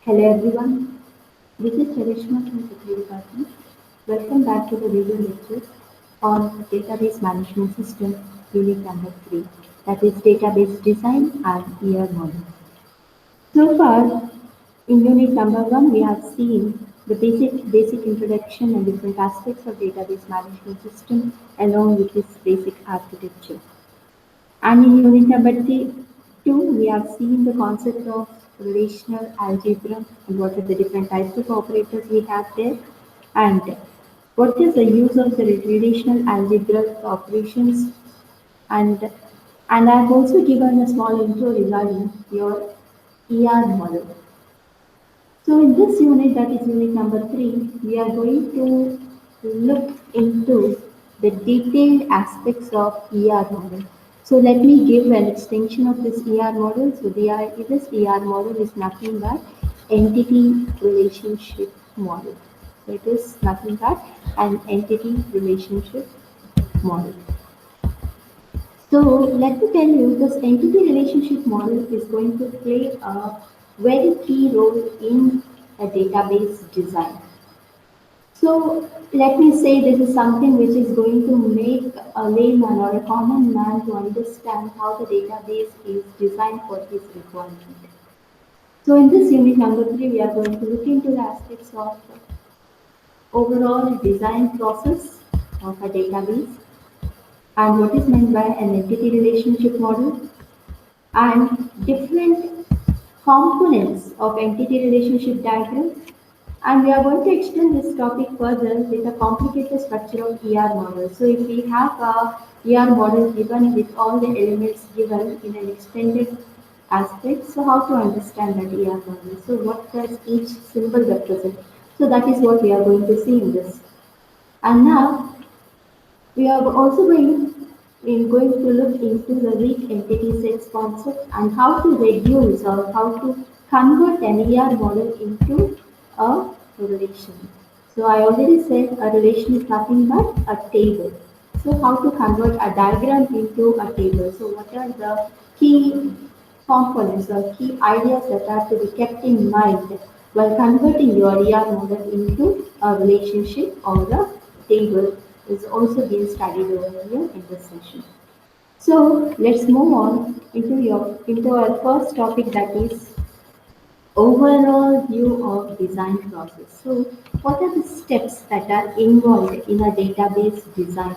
Hello everyone, this is Charishma from Security Department. Welcome back to the video lecture on Database Management System Unit number 3, that is Database Design and ER Model. So far, in Unit number 1, we have seen the basic introduction and different aspects of Database Management System along with its basic architecture. And in unit number 2, we have seen the concept of relational algebra and what are the different types of operators we have there, and what is the use of the relational algebra operations, and and I have also given a small intro regarding your ER model. So in this unit, that is unit number 3, we are going to look into the detailed aspects of ER model. So let me give an extension of this ER model. So this ER model is nothing but entity relationship model. So it is nothing but an entity relationship model. So let me tell you, this entity relationship model is going to play a very key role in a database design. So let me say this is something which is going to make a layman or a common man to understand how the database is designed for his requirement. So in this unit number 3, we are going to look into the aspects of overall design process of a database and what is meant by an entity relationship model and different components of entity relationship diagram, and we are going to extend this topic further with a complicated structure of ER model. So if we have a ER model given with all the elements given in an extended aspect, so how to understand that ER model? So what does each symbol represent? So that is what we are going to see in this. And now we are also going to look into the weak entity sets concept and how to reduce or how to convert an ER model into a relation. So I already said a relation is nothing but a table. So how to convert a diagram into a table? So what are the key components or key ideas that are to be kept in mind while converting your ER model into a relationship or a table is also being studied over here in this session. So let's move on into our first topic, that is overall view of design process. So what are the steps that are involved in a database design?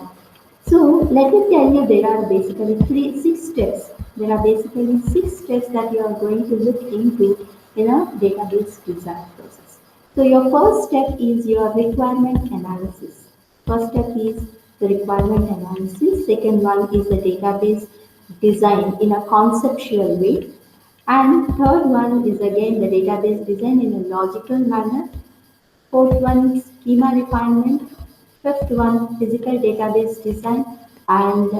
So let me tell you, there are basically six steps. There are basically 6 steps that you are going to look into in a database design process. So your first step is your requirement analysis. First step is the requirement analysis. Second one is the database design in a conceptual way. And third one is again the database design in a logical manner. Fourth one, schema refinement. Fifth one, physical database design. And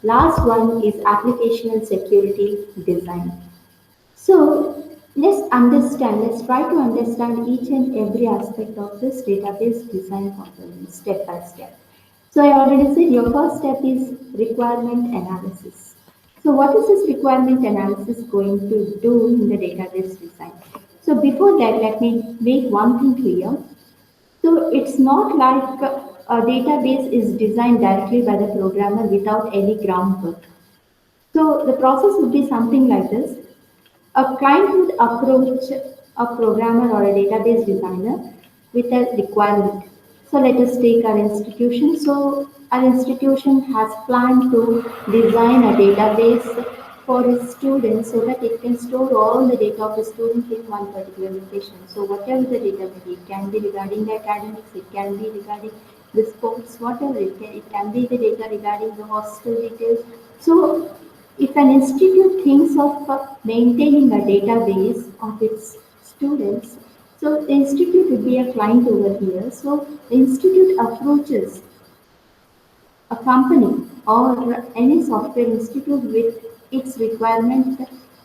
last one is application and security design. So let's try to understand each and every aspect of this database design component step by step. So I already said your first step is requirement analysis. So what is this requirement analysis going to do in the database design? So before that, let me make one thing clear. So it's not like a database is designed directly by the programmer without any groundwork. So the process would be something like this. A client would approach a programmer or a database designer with a requirement. So let us take our institution. So our institution has planned to design a database for its students so that it can store all the data of the student in one particular location. So whatever the data may be, it can be regarding the academics, it can be regarding the sports, whatever it can be the data regarding the hostel details. So if an institute thinks of maintaining a database of its students, so the institute would be a client over here. So the institute approaches a company or any software institute with its requirement,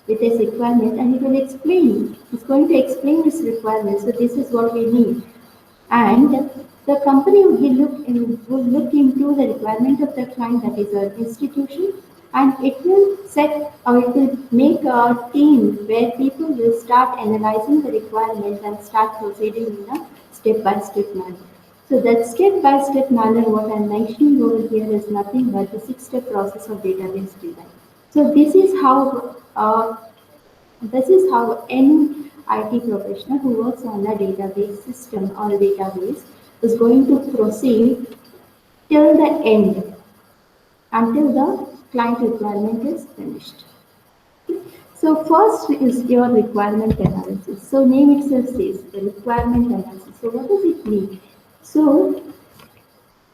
with its requirement, and it will explain. It's going to explain this requirement. So this is what we need, and the company would look into the requirement of the client, that is an institution, and it will set or it will make a team where people will start analyzing the requirements and start proceeding in a step-by-step manner. So that step-by-step manner, what I'm mentioning over here is nothing but the six-step process of database design. So this is how any IT professional who works on a database system or a database is going to proceed till the end, until the client requirement is finished. So first is your requirement analysis. So name itself says the requirement analysis. So what does it mean? So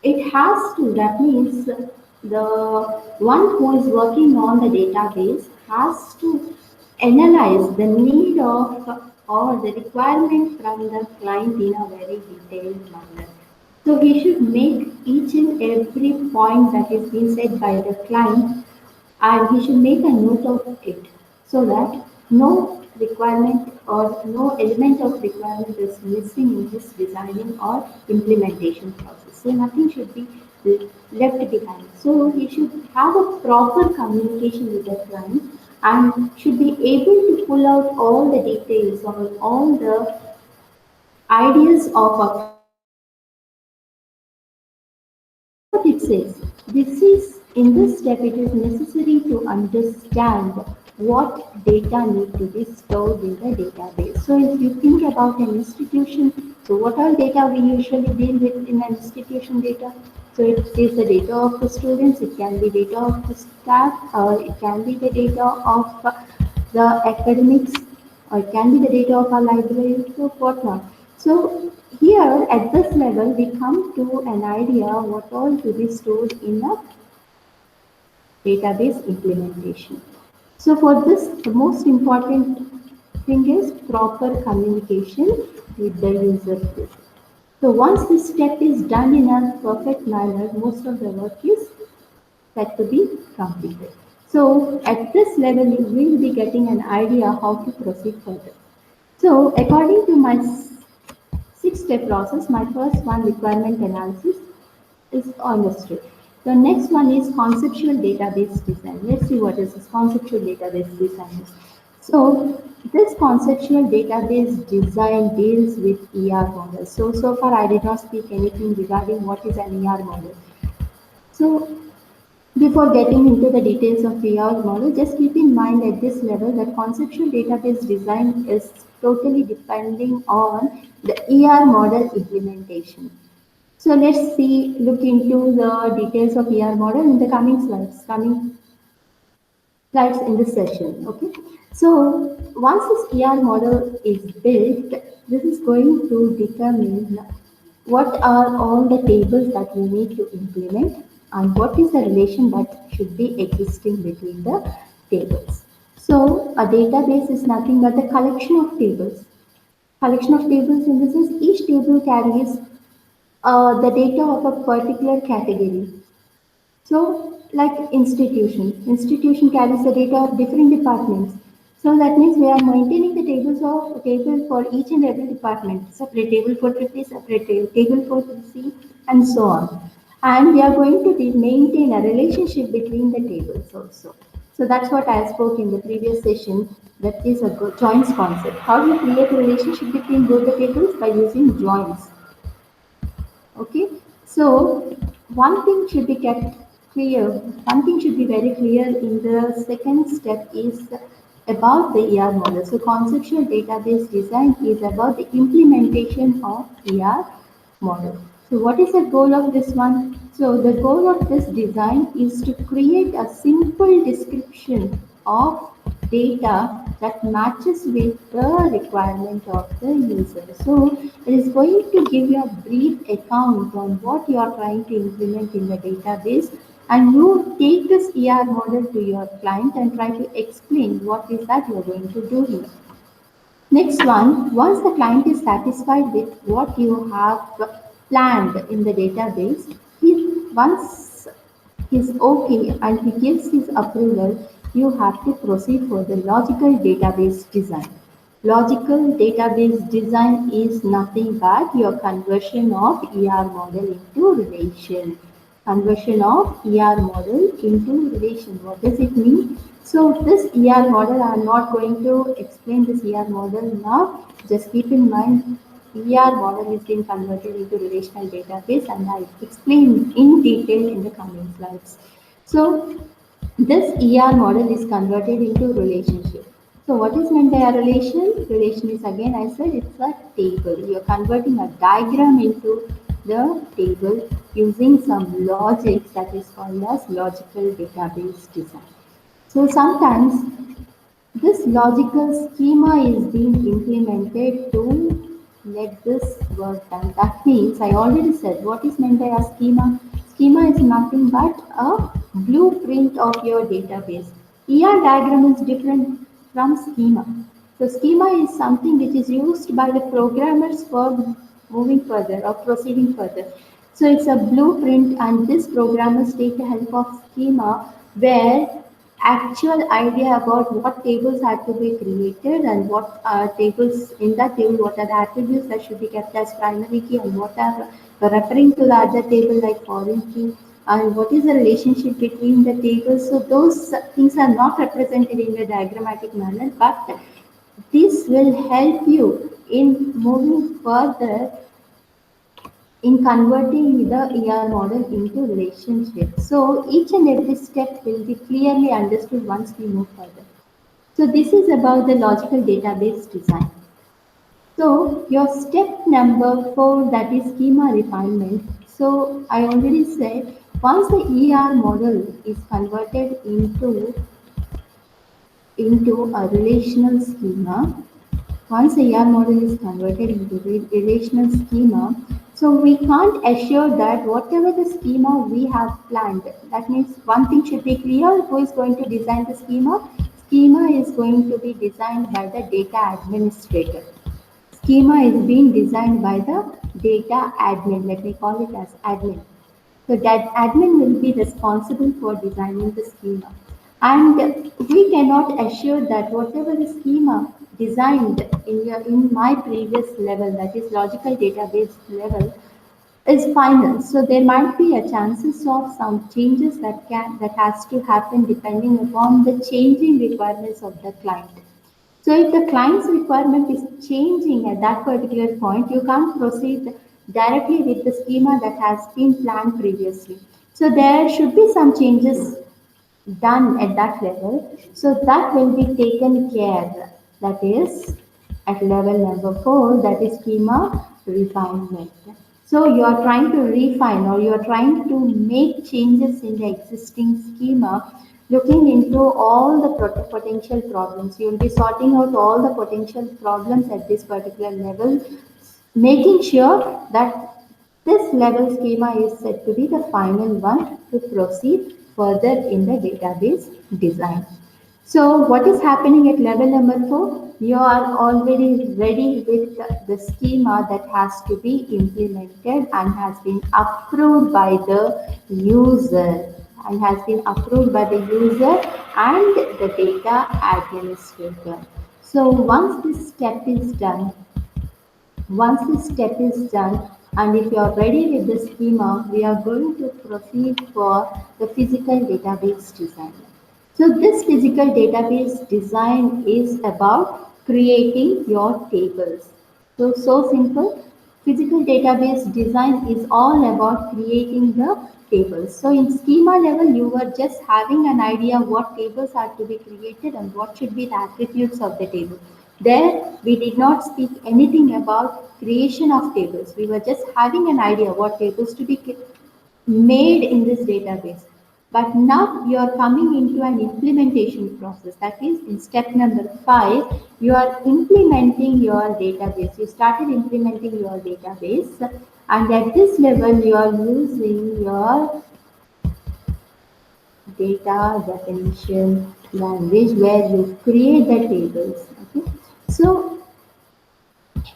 it has to, that means the one who is working on the database has to analyze the need of or the requirement from the client in a very detailed manner. So he should make each and every point that is being said by the client, and he should make a note of it so that no requirement or no element of requirement is missing in his designing or implementation process. So nothing should be left behind. So he should have a proper communication with the client and should be able to pull out all the details or all the ideas of a what it says. This is in this step it is necessary to understand what data need to be stored in the database. So if you think about an institution, so what all data we usually deal with in an institution data? So it is the data of the students, it can be data of the staff, or it can be the data of the academics, or it can be the data of our library, so whatnot. So here at this level, we come to an idea what all to be stored in a database implementation. So for this, the most important thing is proper communication with the user group. So once this step is done in a perfect manner, most of the work is set to be completed. So at this level, you will be getting an idea how to proceed further. So according to my six-step process, my first one, requirement analysis, is understood. The next one is conceptual database design. Let's see what is this conceptual database design. So this conceptual database design deals with ER models. So far I did not speak anything regarding what is an ER model. So before getting into the details of ER model, just keep in mind at this level that conceptual database design is totally depending on the ER model implementation. So let's see, look into the details of ER model in the coming slides in this session. Okay. So once this ER model is built, this is going to determine what are all the tables that we need to implement and what is the relation that should be existing between the tables. So a database is nothing but the collection of tables. Collection of tables in the sense each table carries the data of a particular category. So, like institution carries the data of different departments. So that means we are maintaining the tables of table for each and every department, separate table for triple, separate table for C, and so on. And we are going to maintain a relationship between the tables also. So that's what I spoke in the previous session. That is a joins concept. How do you create a relationship between both the tables? By using joins. Okay, so one thing should be kept clear, one thing should be very clear in the second step is about the ER model. So conceptual database design is about the implementation of ER model. So what is the goal of this one? So the goal of this design is to create a simple description of data that matches with the requirement of the user. So it is going to give you a brief account on what you are trying to implement in the database, and you take this ER model to your client and try to explain what is that you are going to do here. Next one, once the client is satisfied with what you have planned in the database, once he's okay and he gives his approval, you have to proceed for the logical database design. Logical database design is nothing but your conversion of ER model into relation. conversion of ER model into relation. What does it mean? So this ER model, I am not going to explain this ER model now. Just keep in mind, ER model is being converted into relational database, and I'll explain in detail in the coming slides. So this ER model is converted into relationship. So what is meant by a relation? Relation is, again I said, it's a table. You're converting a diagram into the table using some logic that is called as logical database design. So sometimes this logical schema is being implemented to let this work done. That means I already said what is meant by a schema. Schema is nothing but a blueprint of your database. ER diagram is different from schema. So schema is something which is used by the programmers for moving further or proceeding further. So it's a blueprint, and this programmers take the help of schema where actual idea about what tables have to be created and what tables in that table, what are the attributes that should be kept as primary key and what are referring to the other table like foreign key, and what is the relationship between the tables. So those things are not represented in a diagrammatic manner, but this will help you in moving further in converting the ER model into relationship. So each and every step will be clearly understood once we move further. So this is about the logical database design. So your step number 4, that is schema refinement. So I already said once the ER model is converted into a relational schema, once a ER model is converted into relational schema, so we can't assure that whatever the schema we have planned, that means one thing should be clear, who is going to design the schema? Schema is going to be designed by the data administrator. Schema is being designed by the data admin, let me call it as admin. So that admin will be responsible for designing the schema. And we cannot assure that whatever the schema designed in my previous level, that is logical database level, is final. So there might be a chances of some changes that has to happen depending upon the changing requirements of the client. So if the client's requirement is changing at that particular point, you can't proceed directly with the schema that has been planned previously. So there should be some changes done at that level. So that will be taken care. That is at level number 4, that is schema refinement. So you are trying to refine or you are trying to make changes in the existing schema, looking into all the potential problems. You will be sorting out all the potential problems at this particular level, making sure that this level schema is said to be the final one to proceed further in the database design. So what is happening at level number 4? You are already ready with the schema that has to be implemented and has been approved by the user and the data administrator. So once this step is done, and if you are ready with the schema, we are going to proceed for the physical database design. So this physical database design is about creating your tables. So simple. Physical database design is all about creating the tables. So in schema level, you were just having an idea what tables are to be created and what should be the attributes of the table. There, we did not speak anything about creation of tables. We were just having an idea what tables to be made in this database. But now you are coming into an implementation process. That is, in step number 5, you are implementing your database. You started implementing your database, and at this level, you are using your data definition language where you create the tables. Okay, so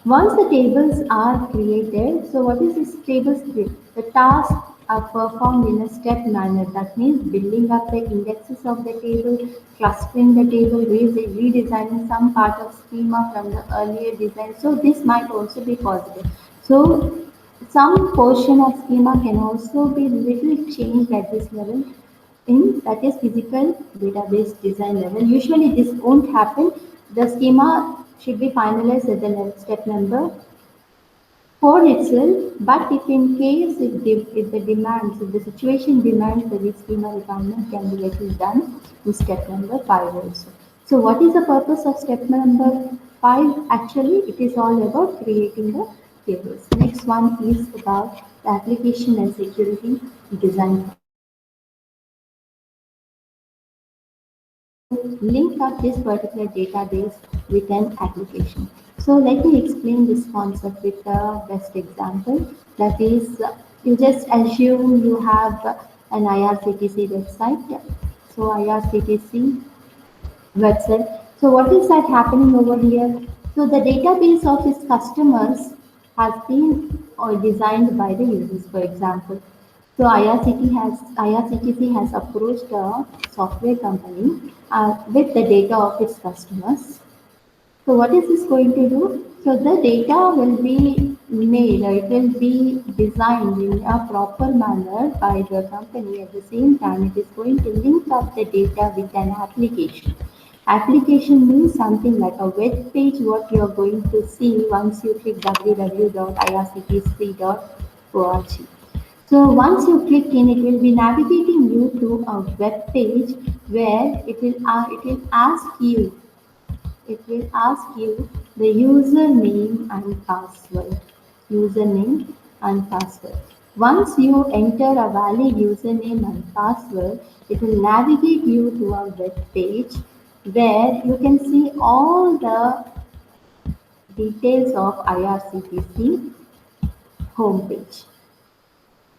once the tables are created, so what is this tables create? The tasks are performed in a step manner. That means building up the indexes of the table, clustering the table, redesigning some part of schema from the earlier design. So this might also be possible. So Some portion of schema can also be little changed at this level in that is physical database design level. Usually this won't happen. The schema should be finalized at the step number 4 itself, but if in case if the demands, if the situation demands that this schema requirement can be little done in step number 5 also. So what is the purpose of step number 5? Actually, it is all about creating the tables. Next one is about the application and security design. Link up this particular database with an application. So let me explain this concept with the best example. That is, you just assume you have an IRCTC website. So IRCTC website. So what is that happening over here? So the database of its customers has been designed by the users, for example. So IRCTC has approached a software company with the data of its customers. So what is this going to do? So the data will be made or it will be designed in a proper manner by the company. At the same time, it is going to link up the data with an application. Application means something like a web page what you are going to see once you click www.irctc.org. So once you click in, it will be navigating you to a web page where it will ask you it will ask you the username and password. Username and password. Once you enter a valid username and password, it will navigate you to a web page where you can see all the details of IRCTC homepage.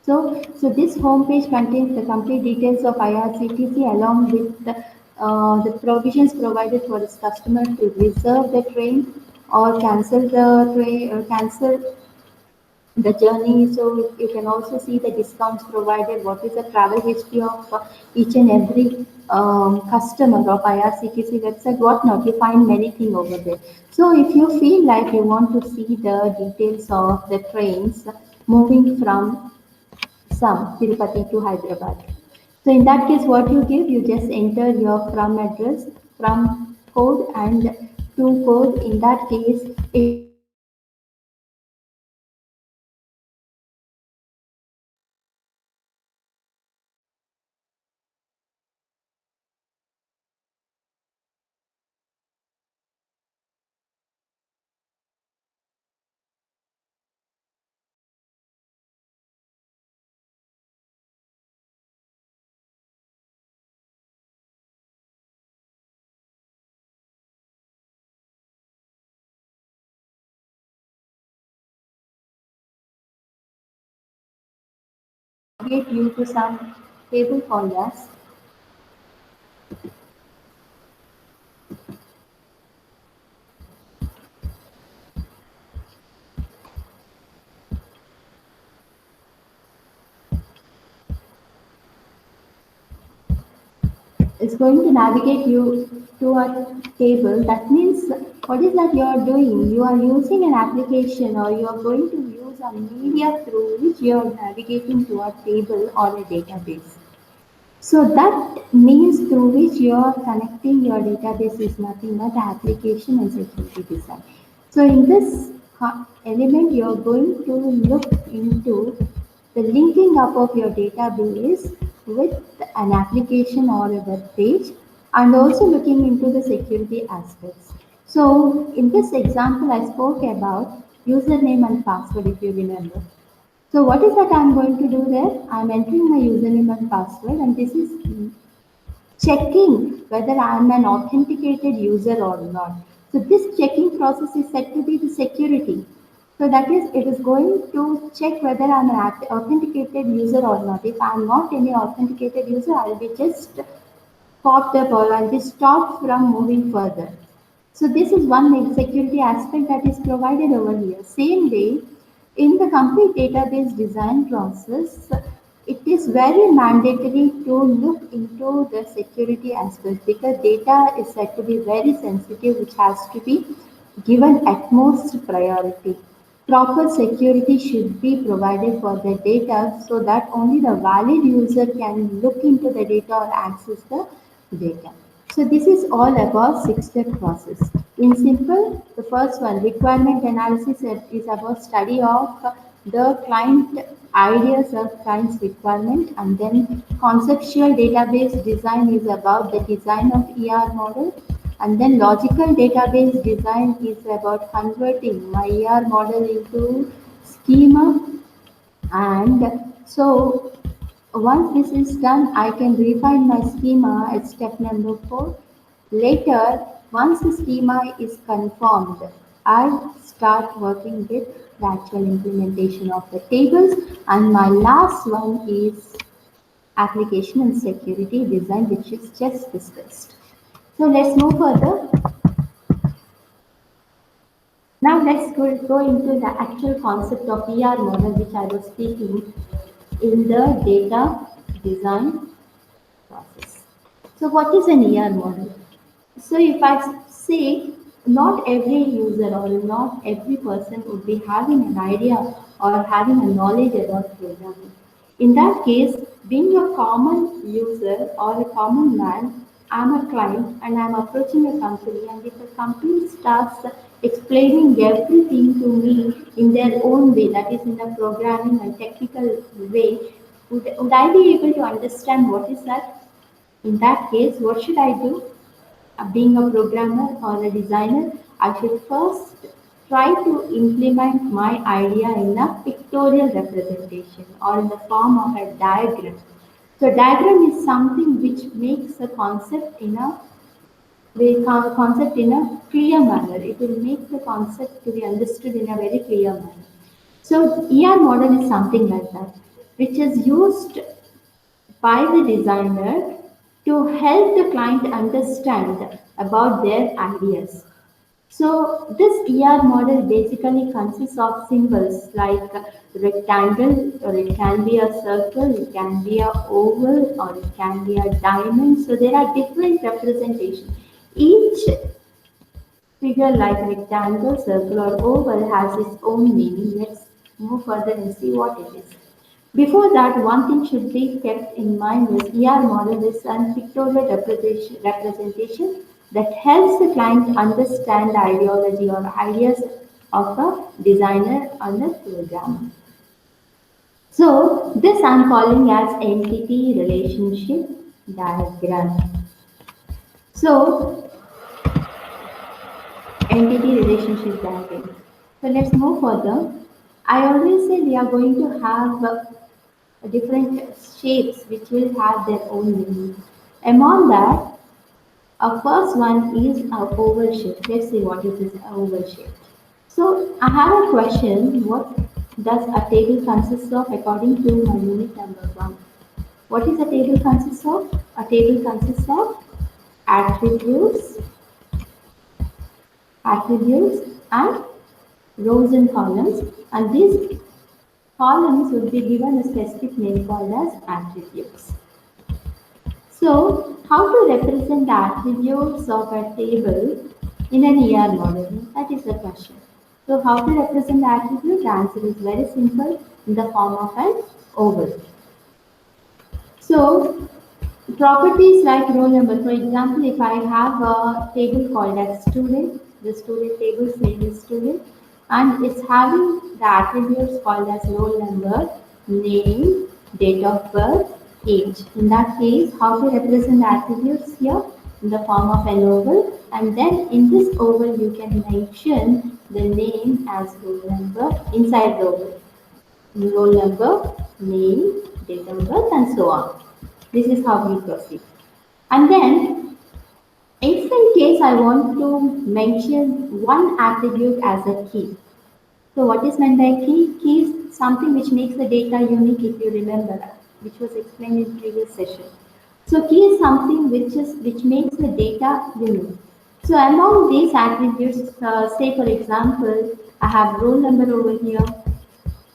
So this homepage contains the complete details of IRCTC along with the provisions provided for its customer to reserve the train or cancel the train or cancel the journey. So you can also see the discounts provided, what is the travel history of each and every customer of IRCTC website, whatnot. You find many things over there. So if you feel like you want to see the details of the trains moving from some Tirupati to Hyderabad. So in that case, what you give, you just enter your from address, from code and to code. In that case, it get you to some table called as. It's going to navigate you to a table. That means what is that you are doing? You are using an application or you are going to use a media through which you are navigating to a table or a database. So that means through which you are connecting your database is nothing but the application and security design. So in this element, you are going to look into the linking up of your database with an application or a web page and also looking into the security aspects. So in this example, I spoke about username and password if you remember. So what is that I'm going to do there? I'm entering my username and password and this is checking whether I'm an authenticated user or not. So this checking process is said to be the security. So that is, it is going to check whether I'm an authenticated user or not. If I'm not any authenticated user, I'll be just popped up or I'll be stopped from moving further. So this is one security aspect that is provided over here. Same way, in the complete database design process, it is very mandatory to look into the security aspect because data is said to be very sensitive, which has to be given utmost priority. Proper security should be provided for the data so that only the valid user can look into the data or access the data. So this is all about six-step process. In simple, the first one, requirement analysis is about study of the client ideas or client's requirement, and then conceptual database design is about the design of ER model, and then logical database design is about converting my ER model into schema. And so once this is done, I can refine my schema at step number 4. Later, once the schema is confirmed, I start working with the actual implementation of the tables. And my last one is application and security design, which is just discussed. So let's move further. Now let's go into the actual concept of ER model, which I was speaking in the data design process. So what is an ER model? So if I say not every user or not every person would be having an idea or having a knowledge about programming. In that case, being a common user or a common man, I'm a client and I'm approaching a company, and if a company starts explaining everything to me in their own way, that is in a programming and technical way, would I be able to understand what is that? In that case, what should I do? Being a programmer or a designer, I should first try to implement my idea in a pictorial representation or in the form of a diagram. So diagram is something which makes a concept in a clear manner. It will make the concept to be understood in a very clear manner. So ER model is something like that, which is used by the designer to help the client understand about their ideas. So this ER model basically consists of symbols like rectangle, or it can be a circle, it can be a oval, or it can be a diamond. So there are different representations. Each figure like rectangle, circle, or oval has its own meaning. Let's move further and see what it is. Before that, one thing should be kept in mind is ER model is a pictorial representation that helps the client understand the ideology or ideas of a designer and a programmer. So this I'm calling as entity relationship diagram. So entity relationship diagram. So let's move further. I always say we are going to have different shapes which will have their own meaning. Among that, our first one is our oval shape. Let's see what is this oval shape. So I have a question. What does a table consist of according to my unit number 1? What is a table consist of? A table consists of attributes, and rows and columns, and these columns would be given a specific name called as attributes. So, how to represent the attributes of a table in an ER model? That is the question. So, how to represent the attribute? The answer is very simple, in the form of an oval. So, properties like roll number. For example, if I have a table called as student, the student table's name is student, and it's having the attributes called as roll number, name, date of birth, age. In that case, how to represent the attributes here? In the form of an oval, and then in this oval you can mention the name as roll number inside the oval. Roll number, name, date of birth, and so on. This is how we proceed. And then, if in case I want to mention one attribute as a key. So what is meant by key? Key is something which makes the data unique, if you remember that, which was explained in previous session. So key is something which makes the data unique. So among these attributes, say for example, I have roll number over here,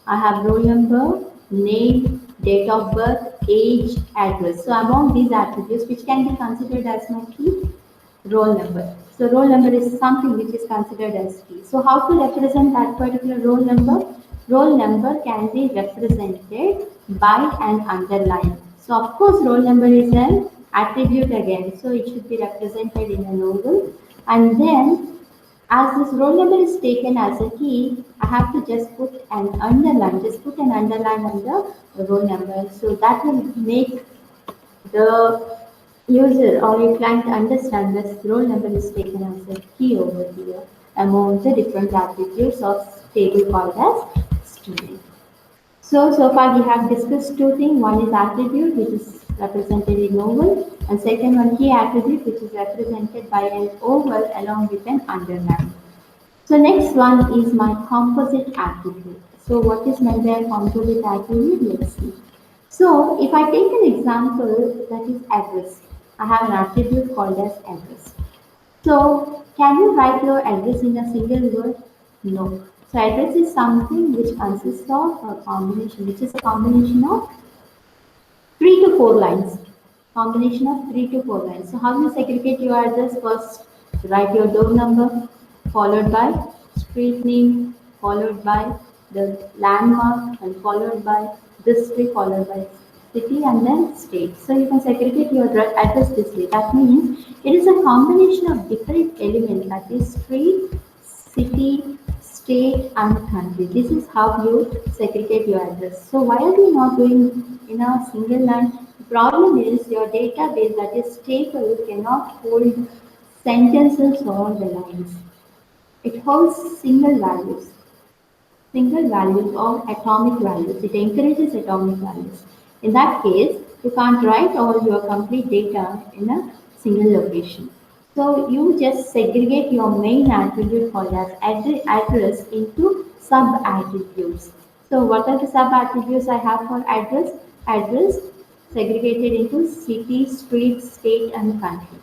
I have roll number, name, date of birth, age, address. So among these attributes, which can be considered as my key, roll number. So roll number is something which is considered as key. So how to represent that particular roll number? Roll number can be represented by an underline. So of course roll number is an attribute again. So it should be represented in an oval. And then as this roll number is taken as a key, I have to just put an underline, under the roll number. So that will make the user or a client understand this roll number is taken as a key over here among the different attributes of table called as student. So far we have discussed two things. One is attribute, which is represented in oval, and second one key attribute, which is represented by an oval along with an underline. So next one is my composite attribute. So what is meant by composite attribute? Let's see. So if I take an example that is address, I have an attribute called as address. So can you write your address in a single word? No. So address is something which consists of a combination, which is a combination of 3 to 4 lines. Combination of 3 to 4 lines. So how you segregate your address? First, write your door number, followed by street name, followed by the landmark, and followed by district, followed by city, and then state. So you can segregate your address this way. That means it is a combination of different elements, that is street, city, state, and country. This is how you segregate your address. So why are we not doing in a single line? The problem is your database, that is table, cannot hold sentences or the lines. It holds single values or atomic values. It encourages atomic values. In that case, you can't write all your complete data in a single location. So you just segregate your main attribute called as address into sub attributes. So what are the sub attributes I have for address? Address segregated into city, street, state, and country.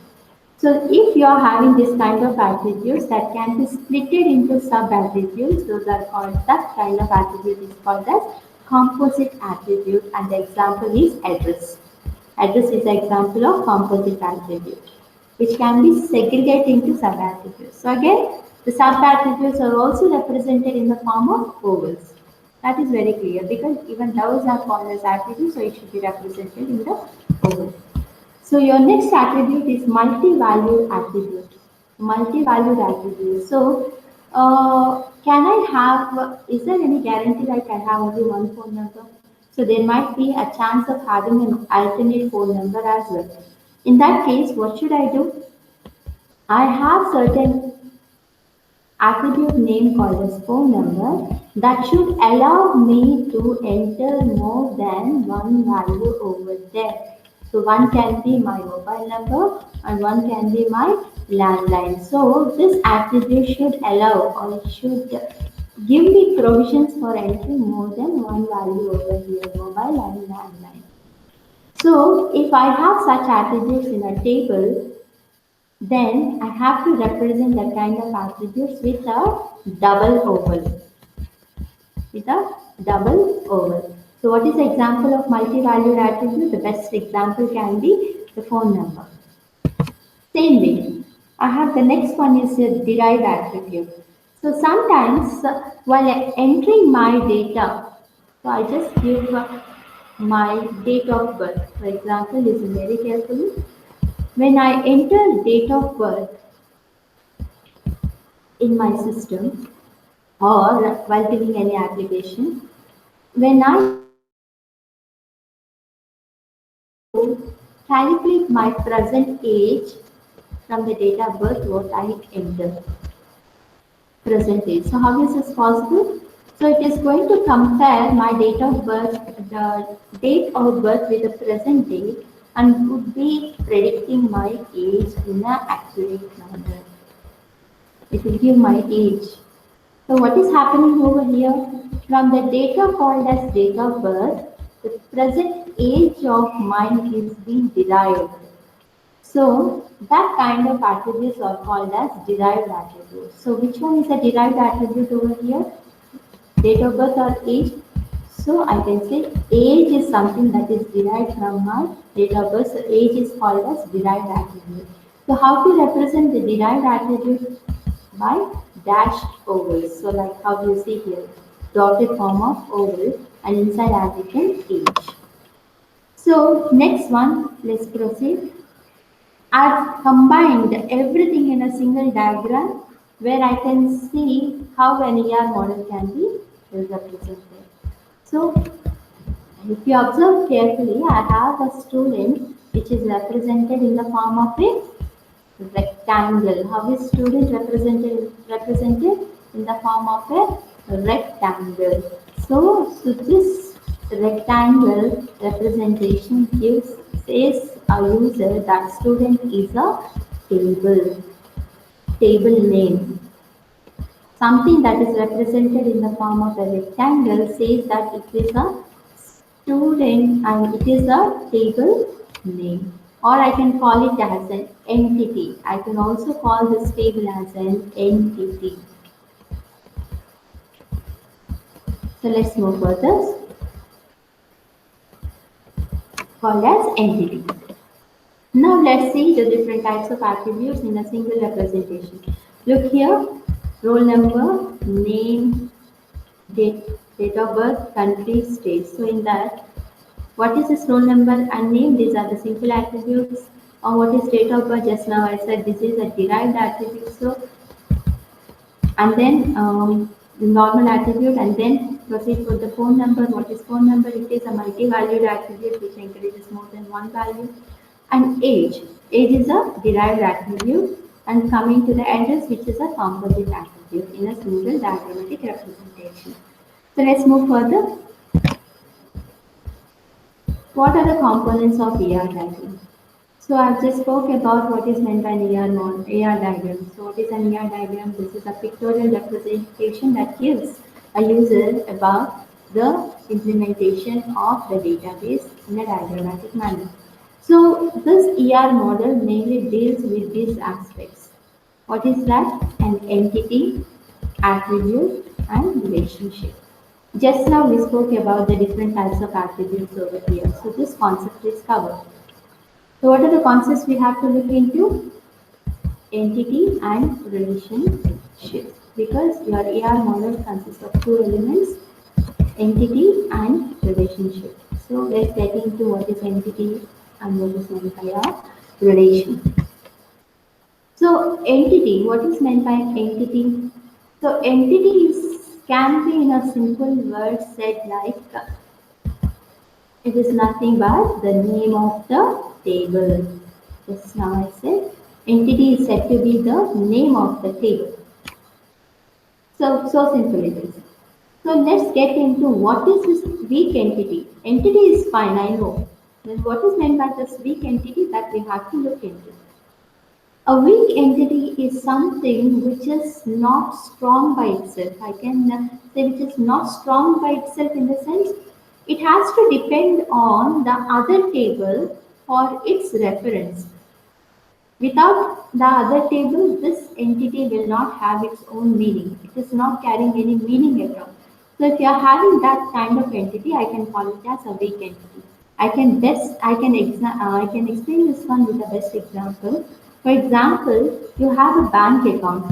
So if you are having this kind of attributes that can be splitted into sub-attributes, those are called, that kind of attribute is called as composite attribute, and the example is address. Address is the example of composite attribute, which can be segregated into sub-attributes. So again, the sub-attributes are also represented in the form of ovals. That is very clear because even those are called as attributes, so it should be represented in the oval. So your next attribute is multi-valued attribute. Multi-valued attribute. So can I have, is there any guarantee like I have only one phone number? So there might be a chance of having an alternate phone number as well. In that case, what should I do? I have certain attribute name called as phone number that should allow me to enter more than one value over there. So one can be my mobile number and one can be my landline. So this attribute should allow or should give me provisions for entering more than one value over here, mobile and landline. So if I have such attributes in a table, then I have to represent that kind of attributes with a double oval. With a double oval. So what is the example of multi-valued attribute? The best example can be the phone number. Same way, I have the next one is a derived attribute. So sometimes while entering my data, so I just give my date of birth. For example, listen very carefully. When I enter date of birth in my system or while filling any application, when I calculate my present age from the date of birth, what I enter present age. So how is this possible? So it is going to compare my date of birth, the date of birth with the present date, and would be predicting my age in an accurate manner. It will give my age. So what is happening over here? From the data called as date of birth, the present age of mine is being derived. So that kind of attributes are called as derived attributes. So which one is a derived attribute over here? Date of birth or age? So I can say age is something that is derived from my date of birth. So age is called as derived attribute. So how to represent the derived attribute? By dashed ovals. So like how you see here, dotted form of oval and inside as written each. So next one, let's proceed. I've combined everything in a single diagram where I can see how an ER model can be represented. So if you observe carefully, I have a student which is represented in the form of a rectangle. How is student represented in the form of a rectangle? So this rectangle representation gives says a user that student is a table name. Something that is represented in the form of a rectangle says that it is a student and it is a table name. Or I can call it as an entity. I can also call this table as an entity. So let's move further. Called as entity. Now let's see the different types of attributes in a single representation. Look here, roll number, name, date of birth, country, state. So in that, what is this roll number and name? These are the simple attributes. Or what is date of birth? Just now I said this is a derived attribute. So and then normal attribute, and then proceed for the phone number. What is phone number? It is a multi-valued attribute which encourages more than one value. And age is a derived attribute, and coming to the address, which is a composite attribute in a single diagrammatic representation. So let's move further. What are the components of ER diagram? So I've just spoke about what is meant by an ER diagram. So what is an ER diagram? This is a pictorial representation that gives a user about the implementation of the database in a diagrammatic manner. So this ER model mainly deals with these aspects. What is that? An entity, attribute, and relationship. Just now we spoke about the different types of attributes over here. So this concept is covered. So what are the concepts we have to look into? Entity and relationship. Because your ER model consists of two elements, entity and relationship. So let's get into what is entity and what is meant by a relation. So entity, what is meant by entity? So entity can be in a simple word said like it is nothing but the name of the table. Just now I said entity is said to be the name of the table. So simple it is. So let's get into what is this weak entity. Entity is fine, I know. Then what is meant by this weak entity that we have to look into? A weak entity is something which is not strong by itself. I can say which is not strong by itself in the sense it has to depend on the other table for its reference. Without the other table, this entity will not have its own meaning. It is not carrying any meaning at all. So if you are having that kind of entity, I can call it as a weak entity. I can explain this one with the best example. For example, you have a bank account.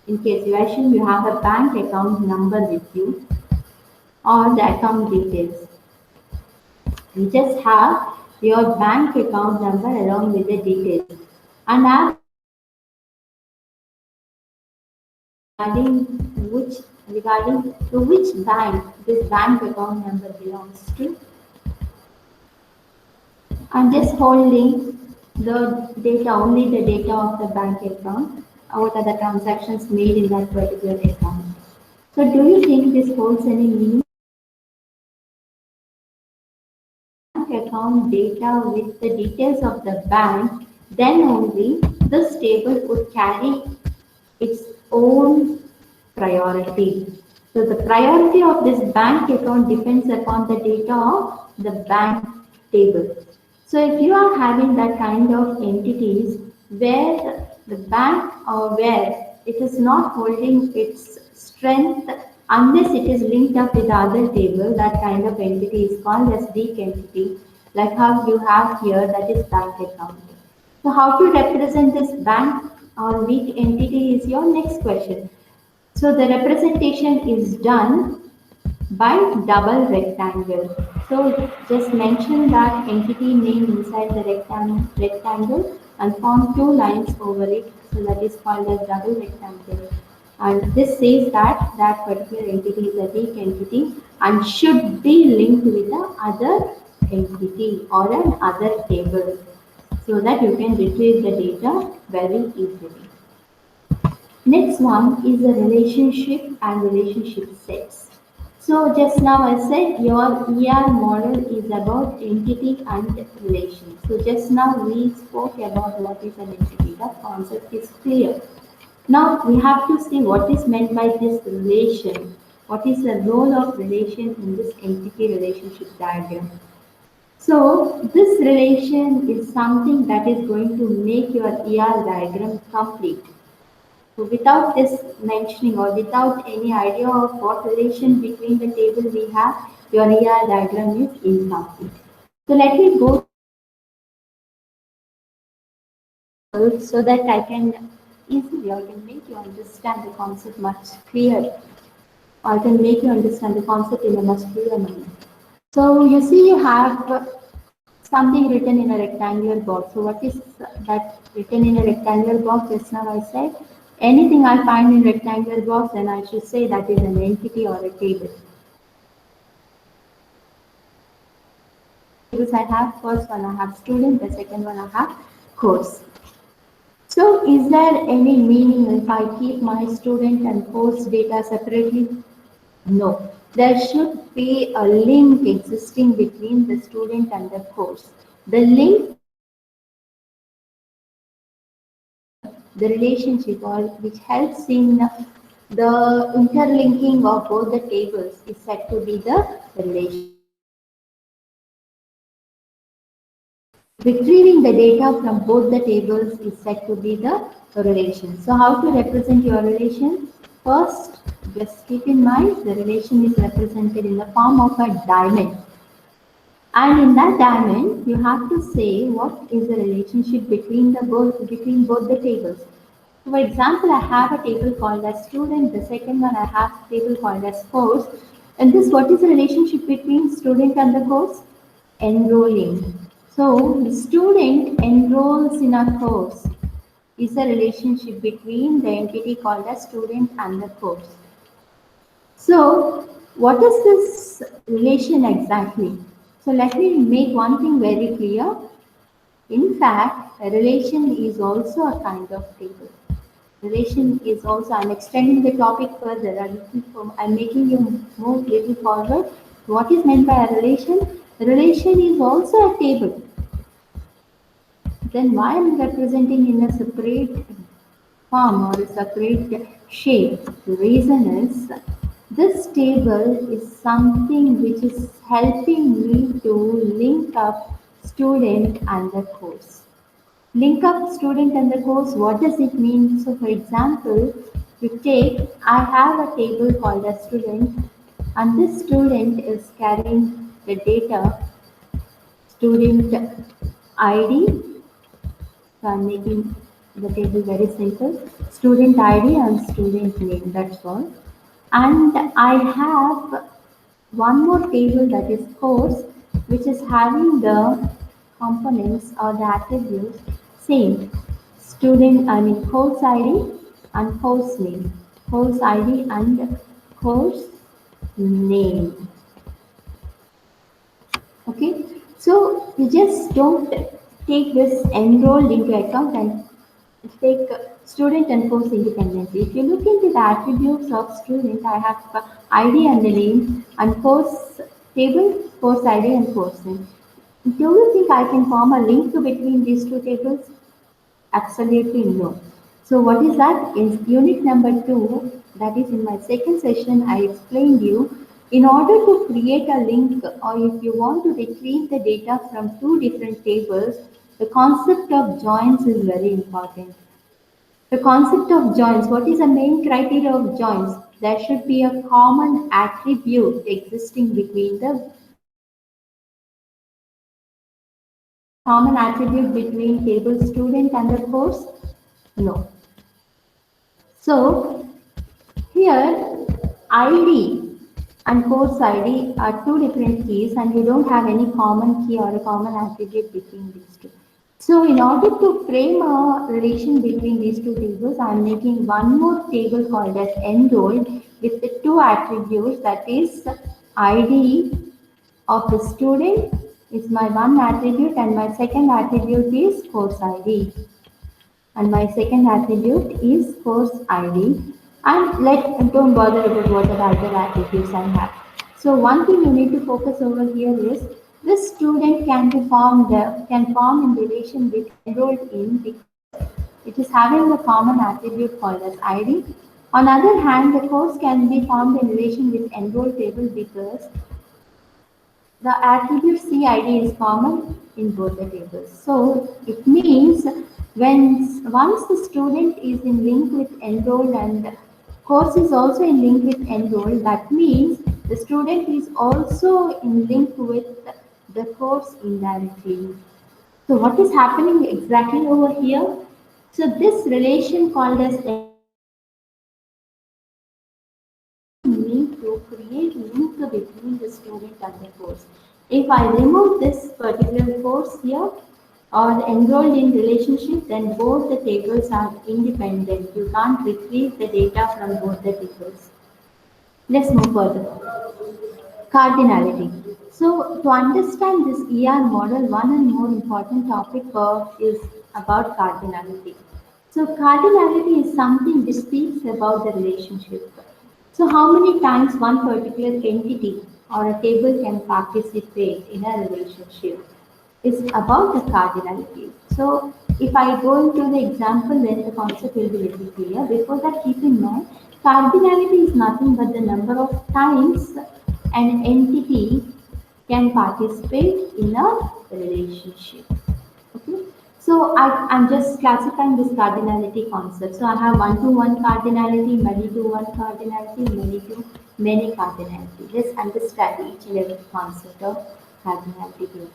In case you assume you have a bank account number with you or the account details. You just have your bank account number along with the details. And I'm regarding which regarding to which bank this bank account number belongs to. I'm just holding the data, only the data of the bank account. What are the transactions made in that particular account? So do you think this holds any meaning? Account data with the details of the bank, then only this table would carry its own priority. So the priority of this bank account depends upon the data of the bank table. So if you are having that kind of entities where the bank or where it is not holding its strength unless it is linked up with the other table, that kind of entity is called as weak entity, like how you have here, that is bank account. So how to represent this bank or weak entity is your next question. So the representation is done by double rectangle. So just mention that entity name inside the rectangle and form two lines over it. So that is called as double rectangle. And this says that that particular entity is a weak entity and should be linked with the other entity or an other table so that you can retrieve the data very easily. Next one is the relationship and relationship sets. So just now I said your ER model is about entity and relation. So just now we spoke about what is an entity. That concept is clear. Now we have to see what is meant by this relation. What is the role of relation in this entity relationship diagram? So this relation is something that is going to make your ER diagram complete. So without this mentioning or without any idea of what relation between the table we have, your ER diagram is incomplete. So let me go so that I can easily I can make you understand the concept much clearer. I can make you understand the concept in a much clearer manner. So you see you have something written in a rectangular box. So what is that written in a rectangular box? Just now I said anything I find in rectangular box, then I should say that is an entity or a table. Tables I have, first one I have student, the second one I have course. So is there any meaning if I keep my student and course data separately? No. There should be a link existing between the student and the course. The link the relationship or which helps in the interlinking of both the tables is said to be the relation. Retrieving the data from both the tables is said to be the relation. So how to represent your relation? First, just keep in mind the relation is represented in the form of a diamond. And in that diamond, you have to say what is the relationship between both the tables. For example, I have a table called as student. The second one I have a table called as course. And this, what is the relationship between student and the course? Enrolling. So the student enrolls in a course is the relationship between the entity called as student and the course. So what is this relation exactly? So let me make one thing very clear. In fact, a relation is also a kind of table. Relation is also, I'm extending the topic further. I'm making you move little forward. What is meant by a relation? A relation is also a table. Then why am I representing in a separate form or a separate shape? The reason is this table is something which is helping me to link up student and the course. Link up student and the course, what does it mean? So for example, I have a table called a student and this student is carrying the data student ID. So I'm making the table very simple. Student ID and student name, that's all. And I have one more table that is course, which is having the components or the attributes same. Course ID and course name. Course ID and course name. Okay, so you just don't take this enrolled into account and take student and course independently. If you look into the attributes of student, I have ID and the name and course table, course ID and course name. Do you think I can form a link between these two tables? Absolutely no. So what is that? In unit number 2, that is in my second session, I explained you, in order to create a link or if you want to retrieve the data from two different tables, the concept of joins is very important. The concept of joins, what is the main criteria of joins? There should be a common attribute existing between the common attribute between table student and the course? No. So here ID and course ID are two different keys and you don't have any common key or a common attribute between these two. So in order to frame a relation between these two tables, I am making one more table called as enrolled with the two attributes, that is ID of the student is my one attribute and my second attribute is course ID. And my second attribute is course ID. And don't bother about what are the other attributes I have. So one thing you need to focus over here is this student can form in relation with enrolled in because it is having the common attribute called as ID. On the other hand, the course can be formed in relation with enrolled table because the attribute CID is common in both the tables. So it means once the student is in link with enrolled and course is also in link with enrolled, that means the student is also in link with the course indirectly. So what is happening exactly over here? So this relation called as me to create link between the student and the course. If I remove this particular course here or the enrolled in relationship, then both the tables are independent. You can't retrieve the data from both the tables. Let's move further. Cardinality. So to understand this ER model, one and more important topic is about cardinality. So cardinality is something which speaks about the relationship. So how many times one particular entity or a table can participate in a relationship is about the cardinality. So if I go into the example, then the concept will be little clear. Before that, keep in mind, cardinality is nothing but the number of times an entity can participate in a relationship. Okay. So I'm just classifying this cardinality concept. So I have one-to-one cardinality, many-to-one cardinality, many-to-many cardinality. Let's understand each and every concept of cardinality here.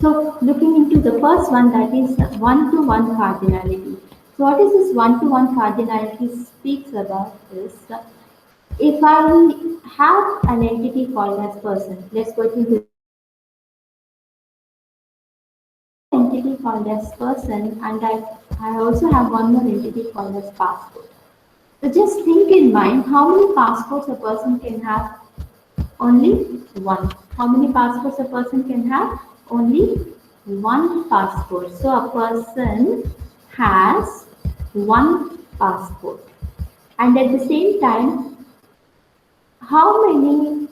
So looking into the first one, that is one-to-one cardinality. So what is this one-to-one cardinality speaks about is if I have an entity called as person, let's go to entity called as person and I also have one more entity called as passport. So just think in mind how many passports a person can have? Only one. How many passports a person can have? Only one passport. So a person has one passport. And at the same time, how many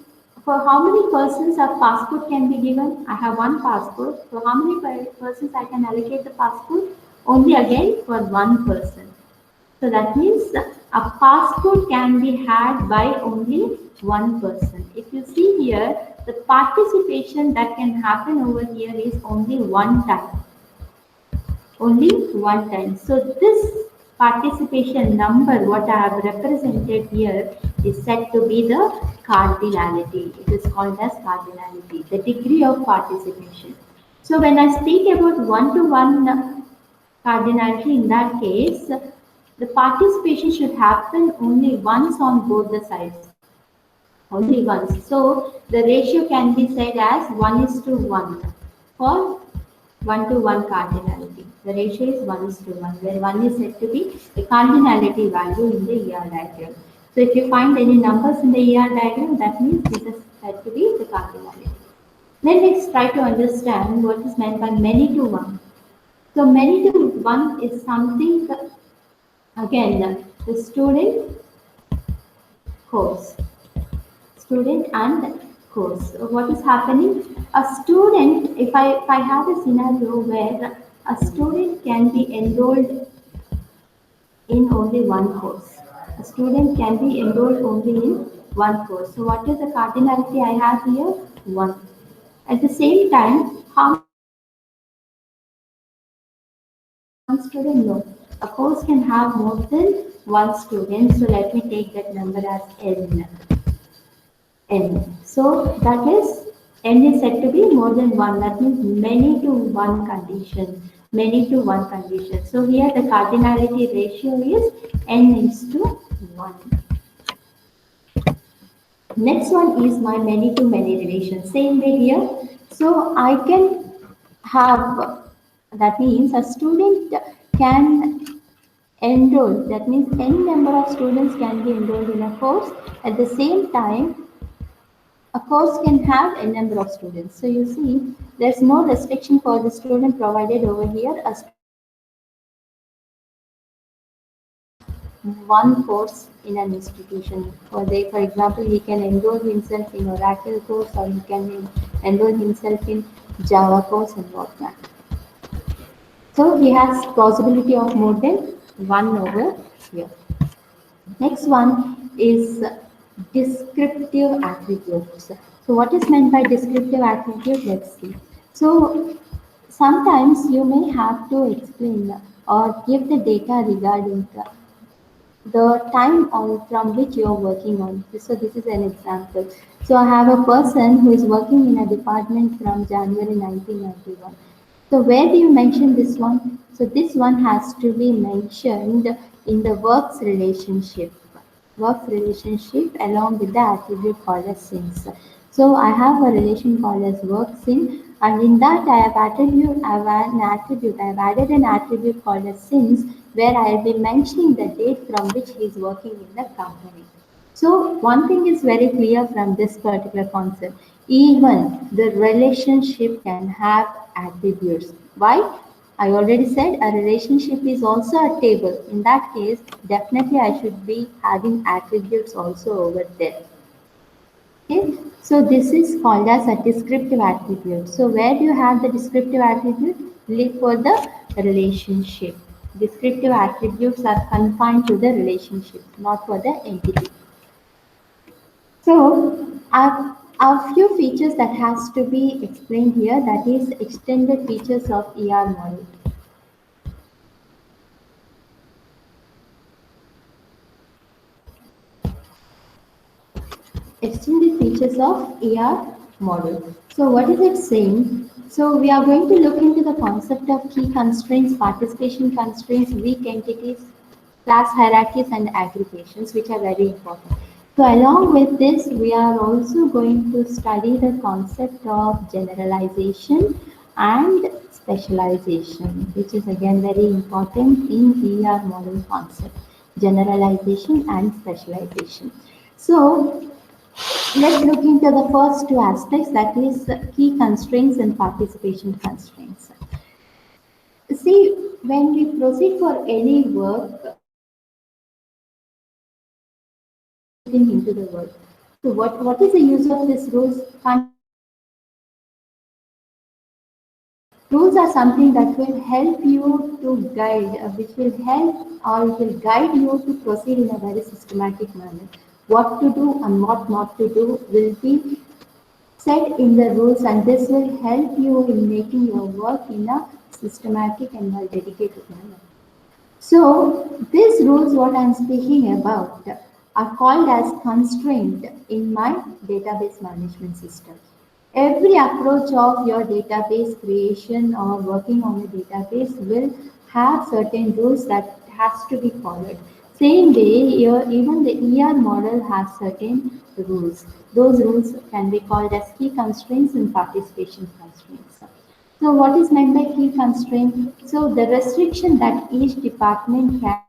for how many persons a passport can be given? I have one passport. For how many persons I can allocate the passport? Only again for one person. So that means a passport can be had by only one person. If you see here, the participation that can happen over here is only one time. Only one time. So this participation number, what I have represented here, is said to be the cardinality. It is called as cardinality, the degree of participation. So when I speak about one-to-one cardinality, in that case, the participation should happen only once on both the sides. Only once. So the ratio can be said as 1:1 for one-to-one cardinality. The ratio is 1:1, where 1 is said to be the cardinality value in the ER diagram. So if you find any numbers in the ER diagram, that means this is said to be the cardinality. Then let's try to understand what is meant by many to one. So many to one is something, again, the student course. Student and course. So what is happening? A student, if I have a scenario where a student can be enrolled in only one course. A student can be enrolled only in one course. So what is the cardinality I have here? 1. At the same time, how one student? No. A course can have more than one student. So let me take that number as n. N. So that is N is said to be more than one. That means many to one condition. Many to one condition. So here the cardinality ratio is N is to 1. Next one is my many to many relation. Same way here. So I can have, that means a student can enroll, that means any number of students can be enrolled in a course. At the same time, a course can have a number of students. So you see, there's no restriction for the student provided over here. A one course in an institution. For example, he can enroll himself in Oracle course, or he can enroll himself in Java course and whatnot. So he has possibility of more than one over here. Next one is descriptive attributes. So what is meant by descriptive attribute? Let's see. So sometimes you may have to explain or give the data regarding the time from which you are working on. So this is an example. So I have a person who is working in a department from January 1991. So where do you mention this one? So this one has to be mentioned in the works relationship. Works relationship along with the attribute called as since. So I have a relation called as works in, and in that I have added an attribute called as since, where I will be mentioning the date from which he is working in the company. So one thing is very clear from this particular concept. Even the relationship can have attributes. Why? I already said a relationship is also a table. In that case, definitely I should be having attributes also over there. Okay, so this is called as a descriptive attribute. So where do you have the descriptive attribute? Look for the relationship. Descriptive attributes are confined to the relationship, not for the entity. So a few features that has to be explained here, that is extended features of ER model. Extended features of ER model. So what is it saying? So we are going to look into the concept of key constraints, participation constraints, weak entities, class hierarchies and aggregations, which are very important. So along with this, we are also going to study the concept of generalization and specialization, which is again very important in ER model concept, generalization and specialization. So let's look into the first two aspects, that is key constraints and participation constraints. See, when we proceed for any work, into the work. So what is the use of these rules? Rules are something that will help you to guide, which will help or will guide you to proceed in a very systematic manner. What to do and what not to do will be set in the rules, and this will help you in making your work in a systematic and well dedicated manner. So these rules what I am speaking about are called as constraint in my database management system. Every approach of your database creation or working on a database will have certain rules that has to be followed. Same way, even the ER model has certain rules. Those rules can be called as key constraints and participation constraints. So what is meant by key constraint? So the restriction that each department can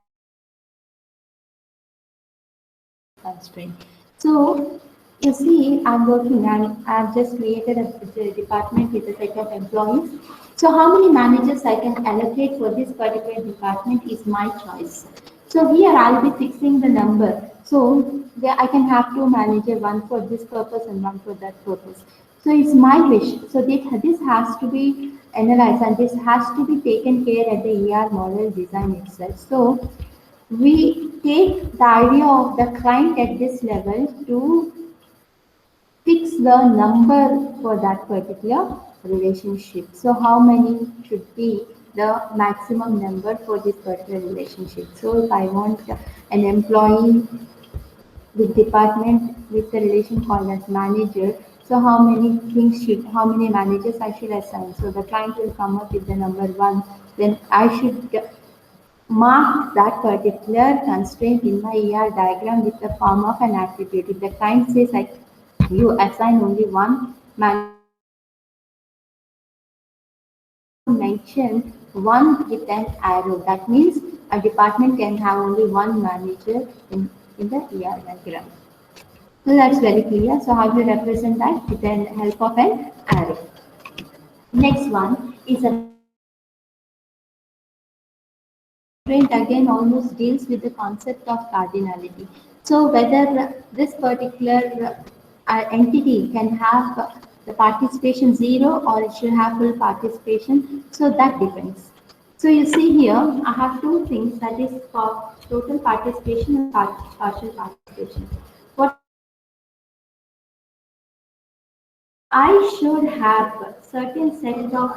constraint. So you see, I'm working and I've just created a department with a set of employees. So how many managers I can allocate for this particular department is my choice. So here I'll be fixing the number. So there I can have two managers, one for this purpose and one for that purpose. So it's my wish. So this has to be analyzed and this has to be taken care at the ER model design itself. So we take the idea of the client at this level to fix the number for that particular relationship. So how many should be the maximum number for this particular relationship? So if I want an employee with department with the relation called as manager, So how many managers I should assign? So the client will come up with the number 1. Then I should mark that particular constraint in my ER diagram with the form of an attribute. If the client says like you assign only one manager, mention 1 with an arrow. That means a department can have only one manager in the ER diagram. So that's very clear. So how to represent that with the help of an arrow. Next one is a constraint, again almost deals with the concept of cardinality. So whether this particular entity can have the participation 0 or it should have full participation, so that depends. So you see here, I have two things, that is for total participation and partial participation. What I should have certain set of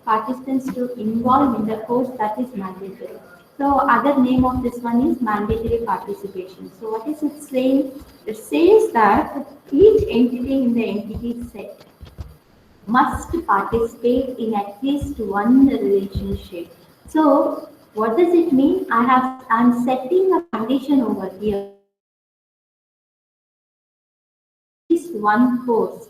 participants to involve in the course that is mandatory. So other name of this one is mandatory participation. So what is it saying? It says that each entity in the entity set must participate in at least one relationship. So what does it mean? I'm setting a condition over here. At least one course.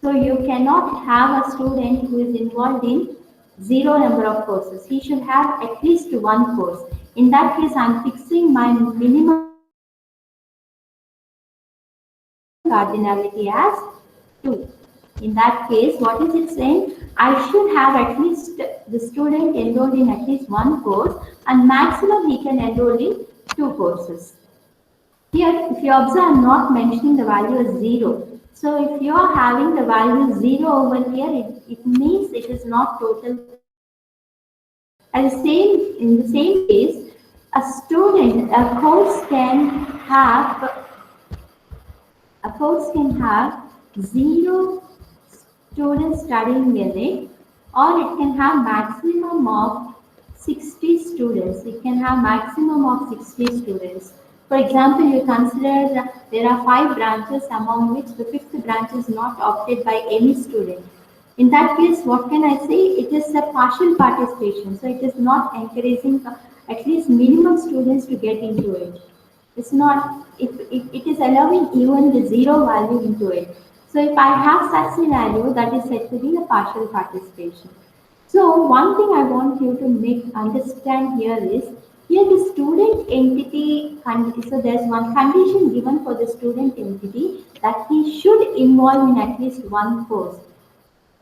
So you cannot have a student who is involved in 0 number of courses. He should have at least one course. In that case, I'm fixing my minimum cardinality as 2. In that case, what is it saying? I should have at least the student enrolled in at least one course, and maximum he can enroll in 2 courses. Here, if you observe, I'm not mentioning the value as 0. So if you are having the value 0 over here, it means it is not total. In the same case, a course can have 0 students studying in it, or it can have maximum of 60 students. It can have maximum of 60 students. For example, you consider there are 5 branches, among which the 5th branch is not opted by any student. In that case, what can I say? It is a partial participation. So it is not encouraging at least minimum students to get into it. It's not, it is allowing even the 0 value into it. So if I have such scenario, that is said to be a partial participation. So one thing I want you to understand here is, here the student entity, so there's one condition given for the student entity, that he should involve in at least one course.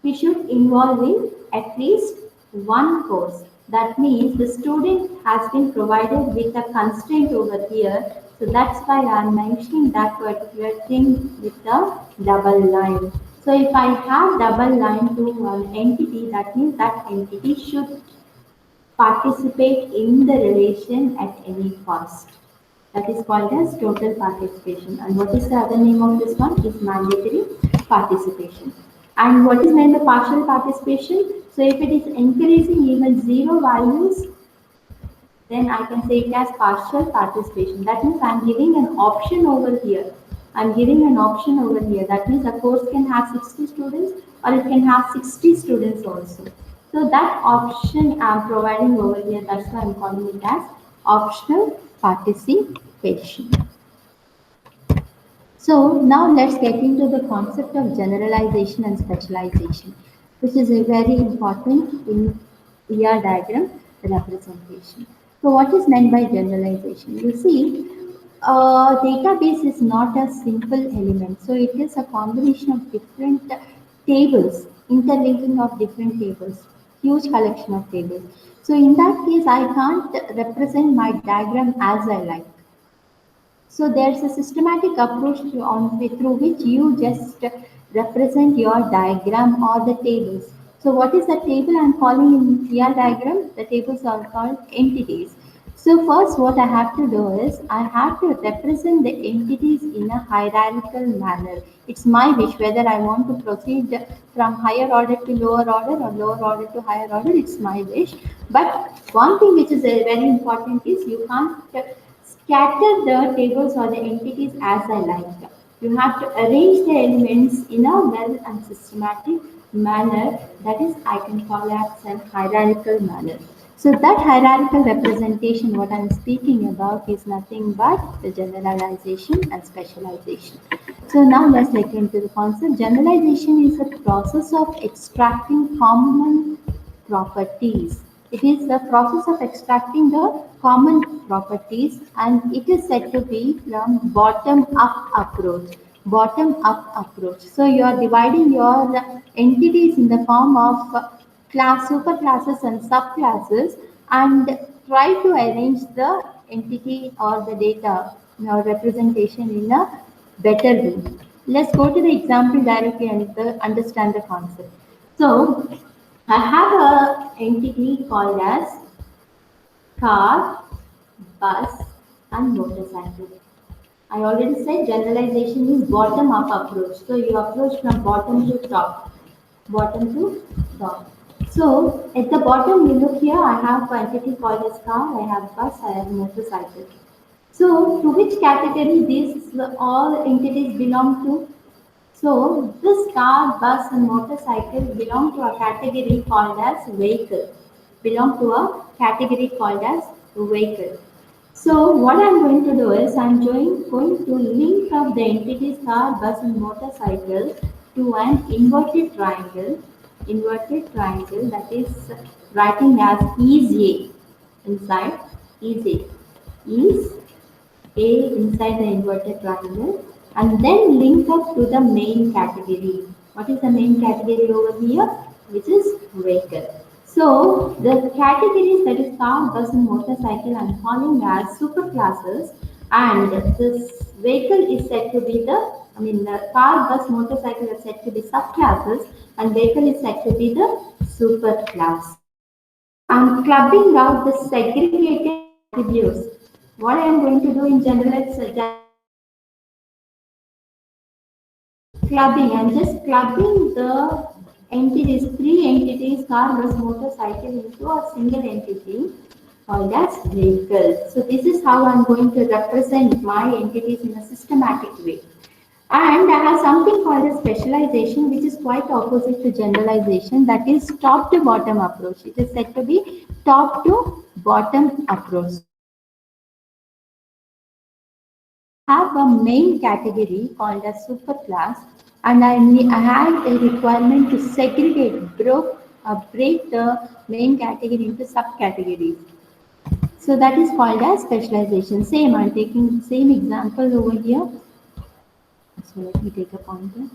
He should involve in at least one course. That means the student has been provided with a constraint over here. So that's why I'm mentioning that particular thing with the double line. So if I have double line to one entity, that means that entity should participate in the relation at any cost. That is called as total participation. And what is the other name of this one? Is mandatory participation. And what is meant by partial participation? So if it is increasing even 0 values, then I can say it as partial participation. That means I'm giving an option over here. I'm giving an option over here. That means a course can have 60 students or it can have 60 students also. So that option I'm providing over here, that's why I'm calling it as optional participation. So now let's get into the concept of generalization and specialization, which is very important in ER diagram representation. So what is meant by generalization? You see, a database is not a simple element. So it is a combination of different tables, interlinking of different tables, huge collection of tables. So in that case, I can't represent my diagram as I like. So there's a systematic approach through which you just represent your diagram or the tables. So what is the table I'm calling in ER diagram? The tables are called entities. So first what I have to do is I have to represent the entities in a hierarchical manner. It's my wish whether I want to proceed from higher order to lower order or lower order to higher order. It's my wish. But one thing which is very important is you can't scatter the tables or the entities as I like. You have to arrange the elements in a well and systematic manner, that is, I can call as an hierarchical manner. So that hierarchical representation, what I'm speaking about, is nothing but the generalization and specialization. So now let's get into the concept. Generalization is a process of extracting common properties. It is the process of extracting the common properties, and it is said to be from bottom up approach. Bottom up approach. So you are dividing your entities in the form of class, superclasses and subclasses, and try to arrange the entity or the data or representation in a better way. Let's go to the example directly and understand the concept. So I have a entity called as car, bus, and motorcycle. I already said generalization is bottom up approach. So you approach from bottom to top. Bottom to top. So at the bottom you look here, I have an entity called as car, I have bus, I have motorcycle. So to which category these all entities belong to? So this car, bus and motorcycle belong to a category called as vehicle. Belong to a category called as vehicle. So what I'm going to do is going to link up the entities car, bus and motorcycle to an inverted triangle. Inverted triangle, that is writing as is A inside is A. Is A inside the inverted triangle, and then link up to the main category. What is the main category over here? Which is vehicle. So the categories, that is car, bus and motorcycle, I'm calling as superclasses, and this vehicle is said to be the car, bus, motorcycle are said to be subclasses, and vehicle is said to be the superclass. I'm clubbing out the segregated attributes. What I am going to do in general is clubbing. I'm just clubbing the entities, three entities, car, bus, motorcycle, into a single entity called as vehicle. So this is how I'm going to represent my entities in a systematic way. And I have something called a specialization, which is quite opposite to generalization, that is top to bottom approach. It is said to be top to bottom approach. Have a main category called a superclass, and I had a requirement to break the main category into subcategories. So that is called as specialization. Same, I'm taking same example over here. So let me take a pointer.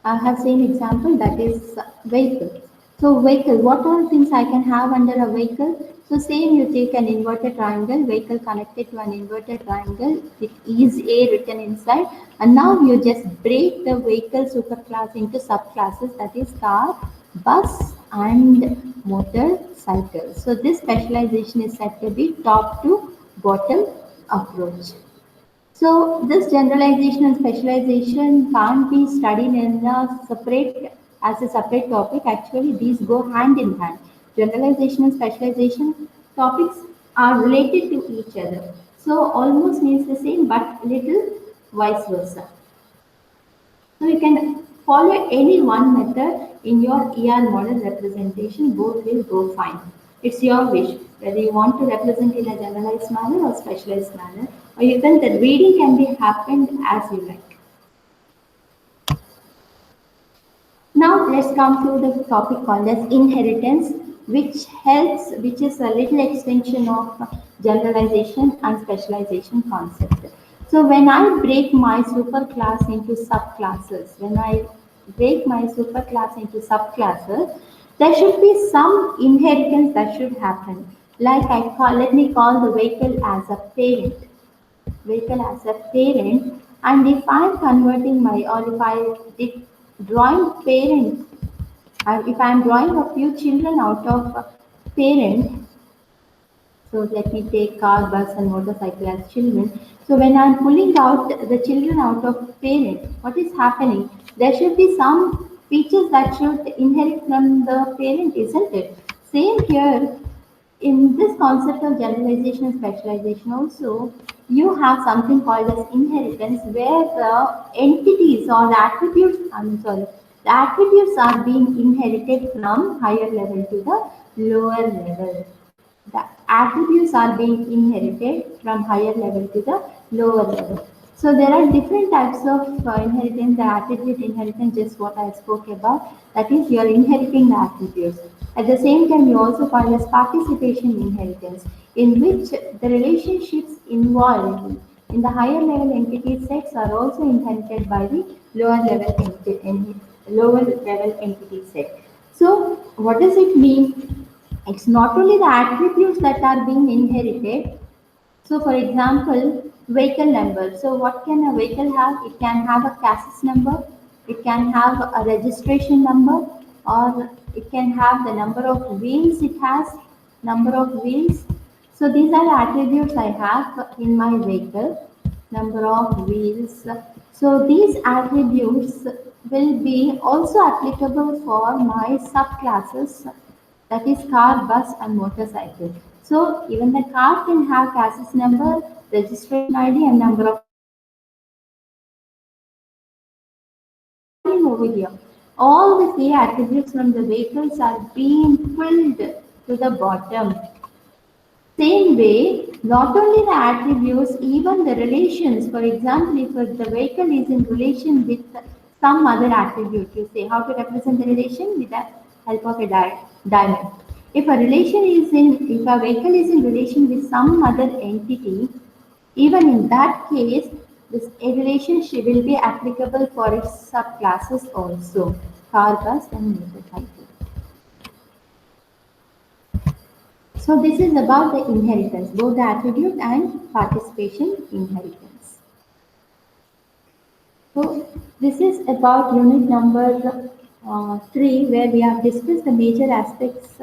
I have same example, that is vehicle. So vehicle, what all things I can have under a vehicle? So same, you take an inverted triangle, vehicle connected to an inverted triangle with is A written inside, and now you just break the vehicle superclass into subclasses, that is car, bus and motorcycle. So this specialization is said to be top to bottom approach. So this generalization and specialization can't be studied in a separate topic. Actually, these go hand in hand. Generalization and specialization topics are related to each other. So almost means the same, but little vice versa. So you can follow any one method in your ER model representation, both will go fine. It's your wish whether you want to represent in a generalized manner or specialized manner, or even the reading can be happened as you like. Now let's come to the topic called as inheritance, which is a little extension of generalization and specialization concept. So when I break my superclass into subclasses, there should be some inheritance that should happen. Let me call the vehicle as a parent. And if I'm converting my, or if I did drawing parent, if I'm drawing a few children out of parent, so let me take car, bus and motorcycle as children. So when I'm pulling out the children out of parent, what is happening? There should be some features that should inherit from the parent, isn't it? Same here. in this concept of generalization and specialization also, you have something called as inheritance where the entities or the attributes, I'm sorry, the attributes are being inherited from higher level to the lower level. The attributes are being inherited from higher level to the lower level. So there are different types of inheritance. The attribute inheritance, just what I spoke about, that is you are inheriting the attributes. At the same time, you also find as participation inheritance, in which the relationships involved in the higher level entity sets are also inherited by the lower level entity set. So what does it mean? It's not only the attributes that are being inherited. So, for example, vehicle number. So, what can a vehicle have? It can have a chassis number, it can have a registration number, or it can have the number of wheels it has, number of wheels. So, these are the attributes I have in my vehicle, number of wheels. So, these attributes will be also applicable for my subclasses, that is car, bus and motorcycle. So even the car can have chassis number, registration ID and number of over here. All the key attributes from the vehicles are being filled to the bottom. Same way, not only the attributes, even the relations. For example, if the vehicle is in relation with some other attribute, you say how to represent the relation with the help of a diamond. If if a vehicle is in relation with some other entity, even in that case, this a relationship will be applicable for its subclasses also, car, bus, and motorcycle. So this is about the inheritance, both the attribute and participation inheritance. So this is about unit number 3, where we have discussed the major aspects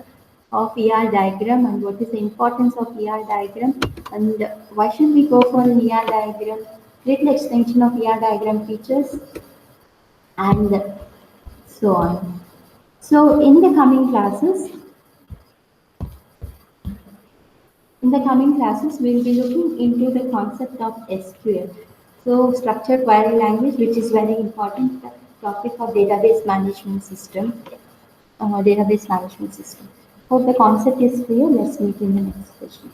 of ER diagram and what is the importance of ER diagram and why should we go for an ER diagram, little extension of ER diagram features and so on. So in the coming classes, we'll be looking into the concept of SQL. So structured query language, which is very important topic of database management system. Database management system. Hope the concept is clear. Let's meet in the next session.